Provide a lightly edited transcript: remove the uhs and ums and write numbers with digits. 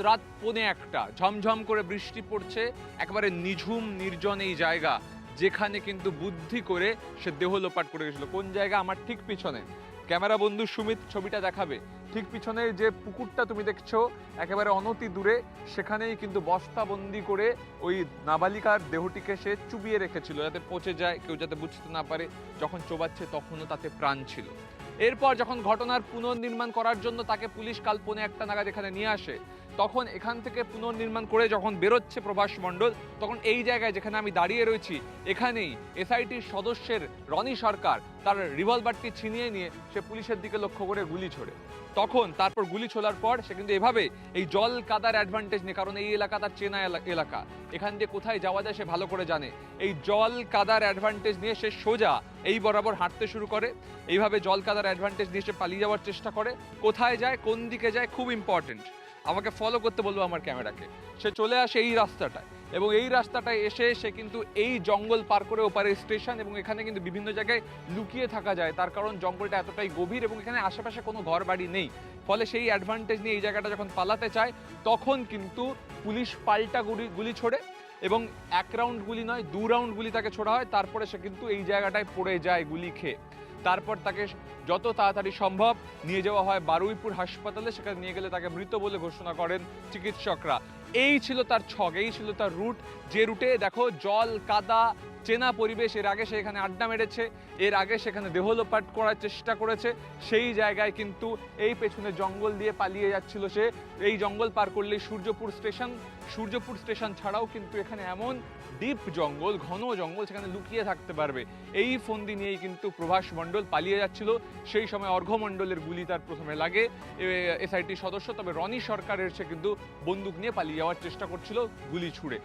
রাত 1:45, ঝমঝম করে বৃষ্টি পড়ছে, একেবারে নিঝুম নির্জন এই জায়গা, যেখানে কিন্তু বুদ্ধি করে সে দেহ লোপাট করে গেছিল। কোন জায়গা? আমার ঠিক পিছনে, ক্যামেরা বন্ধু সুমিত ছবিটা দেখাবে, ঠিক পিছনে যে পুকুরটা তুমি দেখছো একেবারে অনতি দূরে, সেখানেই কিন্তু বস্তাবন্দি করে ওই নাবালিকার দেহটিকে সে চুবিয়ে রেখেছিল, যাতে পচে যায়, কেউ যাতে বুঝতে না পারে। যখন চোবাচ্ছে তখনও তাতে প্রাণ ছিল। এরপর যখন ঘটনার পুনর্নির্মাণ করার জন্য তাকে পুলিশ কাল 1:45 নাগাদ এখানে নিয়ে আসে, তখন এখান থেকে পুনর্নির্মাণ করে যখন বেরোচ্ছে প্রভাস মণ্ডল, তখন এই জায়গায় যেখানে আমি দাঁড়িয়ে রয়েছি, এখানেই এসআইটির সদস্যের রনি সরকার তার রিভলভারটি ছিনিয়ে নিয়ে সে পুলিশের দিকে লক্ষ্য করে গুলি ছোড়ে। তখন তারপর গুলি ছোড়ার পর সে কিন্তু এভাবে এই জল কাদার অ্যাডভান্টেজ নিয়ে, কারণ এই এলাকা তার চেনা এলাকা, এখান দিয়ে কোথায় যাওয়া যায় সে ভালো করে জানে, এই জল কাদার অ্যাডভান্টেজ নিয়ে সে সোজা এই বরাবর হাঁটতে শুরু করে। এইভাবে জল কাদার অ্যাডভান্টেজ নিয়ে সে পালিয়ে যাওয়ার চেষ্টা করে। কোথায় যায়, কোন দিকে যায়, খুব ইম্পর্টেন্ট, আমাকে ফলো করতে বলবো আমার ক্যামেরাকে। সে চলে আসে এই রাস্তাটায়, এবং এই রাস্তাটায় এসে সে কিন্তু এই জঙ্গল পার করে ওপারে স্টেশন, এবং এখানে কিন্তু বিভিন্ন জায়গায় লুকিয়ে থাকা যায়, তার কারণ জঙ্গলটা এতটাই গভীর এবং এখানে আশেপাশে কোনো ঘর বাড়ি নেই। ফলে সেই অ্যাডভান্টেজ নিয়ে এই জায়গাটা যখন পালাতে চায়, তখন কিন্তু পুলিশ পাল্টা গুলি ছোড়ে, এবং 1 রাউন্ড গুলি নয় 2 রাউন্ড গুলি তাকে ছোড়া হয়। তারপরে সে কিন্তু এই জায়গাটায় পড়ে যায় গুলি খেয়ে। তারপর তাকে যত তাড়াতাড়ি সম্ভব নিয়ে যাওয়া হয় বারুইপুর হাসপাতালে, সেখানে নিয়ে গেলে তাকে মৃত বলে ঘোষণা করেন চিকিৎসকরা। এই ছিল তার ছক, এই ছিল তার রুট, যে রুটে দেখো জল কাদা চেনা পরিবেশ, এর আগে সে এখানে আড্ডা মেরেছে, এর আগে সেখানে দেহ লোপাট করার চেষ্টা করেছে, সেই জায়গায় কিন্তু এই পেছনে জঙ্গল দিয়ে পালিয়ে যাচ্ছিল সে। এই জঙ্গল পার করলেই সূর্যপুর স্টেশন ছাড়াও কিন্তু এখানে এমন ডিপ জঙ্গল, ঘন জঙ্গল, সেখানে লুকিয়ে থাকতে পারবে, এই ফন্দি নিয়েই কিন্তু প্রভাস মণ্ডল পালিয়ে যাচ্ছিল। সেই সময় অর্ঘ্য মণ্ডলের গুলি তার প্রথমে লাগে, এসআইটি সদস্য, তবে রনি সরকারের সে কিন্তু বন্দুক নিয়ে পালিয়ে যাওয়ার চেষ্টা করছিল গুলি ছুড়ে।